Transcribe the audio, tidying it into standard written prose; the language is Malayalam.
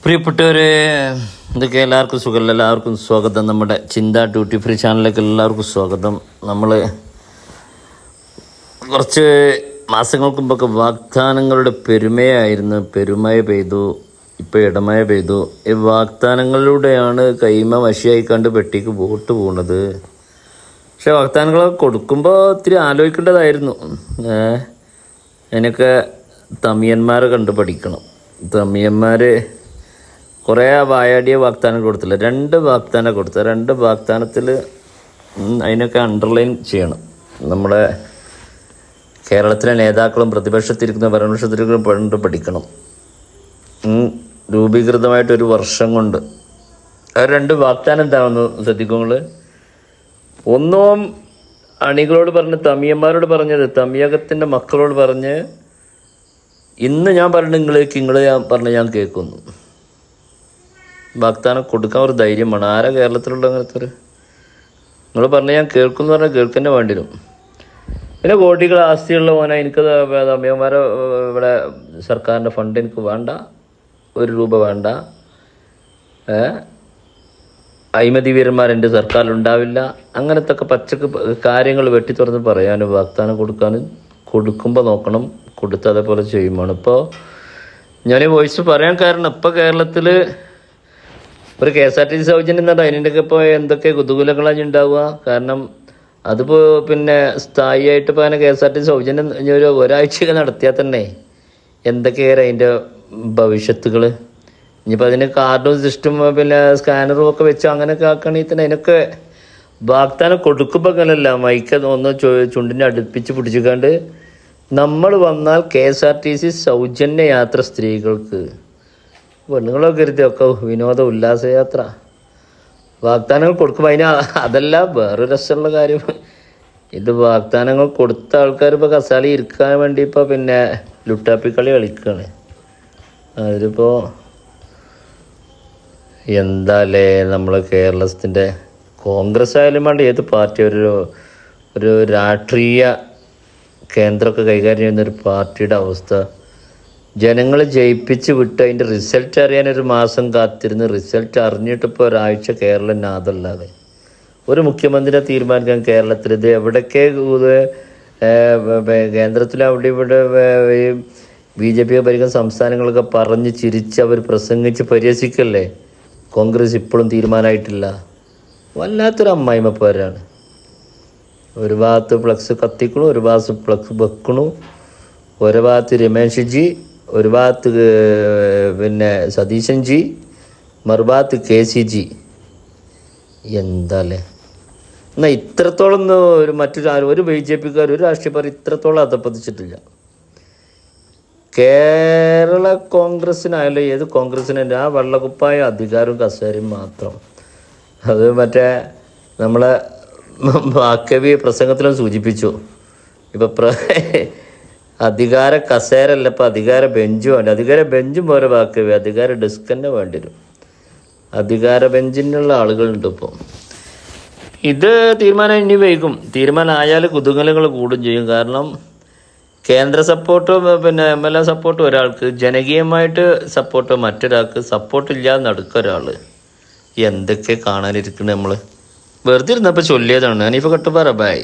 പ്രിയപ്പെട്ടവരെ, ഇതൊക്കെ എല്ലാവർക്കും സുഖമല്ല. എല്ലാവർക്കും സ്വാഗതം. നമ്മുടെ ചിന്ത ഡ്യൂട്ടി ഫ്രീ ചാനലിലേക്ക് എല്ലാവർക്കും സ്വാഗതം. നമ്മൾ കുറച്ച് മാസങ്ങൾക്ക് മുമ്പൊക്കെ വാഗ്ദാനങ്ങളുടെ പെരുമയ പെയ്തു, ഇപ്പോൾ ഇടമഴ പെയ്തു. ഈ വാഗ്ദാനങ്ങളിലൂടെയാണ് കൈമ വശിയായി കണ്ട് പെട്ടിക്ക് വോട്ട് പോകുന്നത്. പക്ഷെ വാഗ്ദാനങ്ങളൊക്കെ കൊടുക്കുമ്പോൾ ഒത്തിരി ആലോചിക്കേണ്ടതായിരുന്നു. അതിനൊക്കെ തമിയന്മാരെ കണ്ട് പഠിക്കണം. തമിയന്മാർ കുറേ വായാടിയ വാഗ്ദാനം കൊടുത്തില്ല, 2 വാഗ്ദാനം കൊടുത്ത 2 വാഗ്ദാനത്തിൽ അതിനൊക്കെ അണ്ടർലൈൻ ചെയ്യണം. നമ്മുടെ കേരളത്തിലെ നേതാക്കളും പ്രതിപക്ഷത്തിരിക്കുന്ന ഭരണപക്ഷത്തിരിക്കുന്ന പണ്ട് പഠിക്കണം. രൂപീകൃതമായിട്ടൊരു വർഷം കൊണ്ട് ആ 2 വാഗ്ദാനം എന്താണെന്ന് ശ്രദ്ധിക്കുമ്പോൾ, ഒന്നും അണികളോട് പറഞ്ഞ് തമിയന്മാരോട് പറഞ്ഞത്, തമിയകത്തിൻ്റെ മക്കളോട് പറഞ്ഞ് ഇന്ന് ഞാൻ പറഞ്ഞ നിങ്ങൾ ഞാൻ പറഞ്ഞ് ഞാൻ കേൾക്കുന്നു. വാഗ്ദാനം കൊടുക്കാൻ ഒരു ധൈര്യം വേണം. ആരാ കേരളത്തിലുള്ള അങ്ങനത്തെ ഒരു നിങ്ങൾ പറഞ്ഞാൽ ഞാൻ കേൾക്കുമെന്ന് പറഞ്ഞാൽ കേൾക്കന്നെ വേണ്ടി വരും. പിന്നെ കോടികൾ ആസ്തിയുള്ള മോനെ, എനിക്ക് തമിഴന്മാരെ ഇവിടെ സർക്കാരിൻ്റെ ഫണ്ട് എനിക്ക് വേണ്ട, 1 രൂപ വേണ്ട, അഴിമതി വീരന്മാർ എൻ്റെ സർക്കാരിലുണ്ടാവില്ല, അങ്ങനത്തെ ഒക്കെ പച്ചക്ക് കാര്യങ്ങൾ വെട്ടി തുറന്ന് പറയാനും വാഗ്ദാനം കൊടുക്കാനും കൊടുക്കുമ്പോൾ നോക്കണം, കൊടുത്ത് അതേപോലെ ചെയ്യുമാണ്. ഇപ്പോൾ ഞാൻ ഈ വോയിസ് പറയാൻ കാരണം, ഇപ്പോൾ കേരളത്തിൽ ഒരു KSRTC സൗജന്യം എന്ന് പറഞ്ഞാൽ അതിൻ്റെയൊക്കെ ഇപ്പോൾ എന്തൊക്കെ കുതൂഹലങ്ങളാണ് ഉണ്ടാവുക. കാരണം അതിപ്പോൾ പിന്നെ സ്ഥായിയായിട്ട് ഇപ്പോൾ അങ്ങനെ KSRTC സൗജന്യം ഒരാഴ്ചയൊക്കെ നടത്തിയാൽ തന്നെ എന്തൊക്കെയാണ് അതിൻ്റെ ഭവിഷ്യത്തുകൾ. ഇനിയിപ്പോൾ അതിന് കാർഡും സിസ്റ്റം പിന്നെ സ്കാനറും ഒക്കെ വെച്ച് അങ്ങനെയൊക്കെ ആക്കുകയാണെങ്കിൽ തന്നെ അതിനൊക്കെ വാഗ്ദാനം കൊടുക്കുമ്പോൾ അങ്ങനെയല്ല, മൈക്ക് ഒന്ന് ചുണ്ടിനെ അടുപ്പിച്ച് പിടിച്ചുകൊണ്ട് നമ്മൾ വന്നാൽ KSRTC സൗജന്യ യാത്ര സ്ത്രീകൾക്ക്, പെണ്ണുങ്ങളൊക്കെ കരുതിയൊക്കെ വിനോദ ഉല്ലാസയാത്ര വാഗ്ദാനങ്ങൾ കൊടുക്കുമ്പോൾ അതല്ല വേറൊരു രസമുള്ള കാര്യം. ഇത് വാഗ്ദാനങ്ങൾ കൊടുത്ത ആൾക്കാർ ഇപ്പോൾ കസാലി ഇരിക്കാൻ വേണ്ടി ഇപ്പോൾ പിന്നെ ലുട്ടാപ്പിക്കളി കളിക്കുകയാണ്. അതിലിപ്പോൾ എന്താല്ലേ നമ്മൾ കേരളത്തിൻ്റെ കോൺഗ്രസ് ആയാലും വേണ്ട ഏത് പാർട്ടി, ഒരു രാഷ്ട്രീയ കേന്ദ്രമൊക്കെ കൈകാര്യം ചെയ്യുന്നൊരു പാർട്ടിയുടെ അവസ്ഥ, ജനങ്ങൾ ജയിപ്പിച്ച് വിട്ട് അതിൻ്റെ റിസൾട്ട് അറിയാനൊരു മാസം കാത്തിരുന്ന് റിസൾട്ട് അറിഞ്ഞിട്ടിപ്പോൾ ഒരാഴ്ച കേരളം അതല്ലാതെ ഒരു മുഖ്യമന്ത്രിയെ തീരുമാനിക്കാൻ കേരളത്തിൽ ഇത് എവിടൊക്കെ കേന്ദ്രത്തിൽ അവിടെ ഇവിടെ ഈ BJP ഭരിക്കുന്ന സംസ്ഥാനങ്ങളൊക്കെ പറഞ്ഞ് ചിരിച്ച് അവർ പ്രസംഗിച്ച് പരിഹസിക്കല്ലേ. കോൺഗ്രസ് ഇപ്പോഴും തീരുമാനമായിട്ടില്ല. വല്ലാത്തൊരു അമ്മായിമ്മപ്പോരാണ്. ഒരു ഭാഗത്ത് ഫ്ലക്സ് കത്തിക്കണു, ഒരു ഭാഗത്ത് ഫ്ലക്സ് വെക്കണു, ഒരു ഭാഗത്ത് രമേശ് ജി, ഒരു ഭാഗത്ത് പിന്നെ സതീശൻ ജി, മറുഭാഗത്ത് KC ജി. എന്താല്ലേ എന്നാൽ ഇത്രത്തോളം ഒരു BJPക്കാർ ഒരു രാഷ്ട്രീയ പാർട്ടി ഇത്രത്തോളം അധപ്പതിച്ചിട്ടില്ല. കേരള കോൺഗ്രസ്സിനായാലും ഏത് കോൺഗ്രസ്സിനും ആ വെള്ളക്കുപ്പായ അധികാരവും കസേരയും മാത്രം. അത് മറ്റേ നമ്മളെ വാക്കവി പ്രസംഗത്തിലും സൂചിപ്പിച്ചു. ഇപ്പം അധികാര കസേരല്ല, ഇപ്പം അധികാര ബെഞ്ചും വേണ്ട. അധികാര ബെഞ്ചും പോലെ വാക്കവി, അധികാര ഡെസ്ക് തന്നെ വേണ്ടി വരും. അധികാര ബെഞ്ചിനുള്ള ആളുകളുണ്ട് ഇപ്പോൾ. ഇത് തീരുമാനം ഇനി വൈകും. തീരുമാനമായാൽ കുതൂഹലങ്ങൾ കൂടും ചെയ്യും. കാരണം കേന്ദ്ര സപ്പോർട്ടും പിന്നെ MLA സപ്പോർട്ടും ഒരാൾക്ക്, ജനകീയമായിട്ട് സപ്പോർട്ട് മറ്റൊരാൾക്ക്, സപ്പോർട്ടില്ലാതെ നടക്കൊരാൾ. എന്തൊക്കെ കാണാനിരിക്കുന്നത് നമ്മൾ. വെറുതെ ഇരുന്നപ്പോൾ ചൊല്ലിയതാണ്. ഞാനിപ്പോൾ കട്ടുപാറ ബൈ.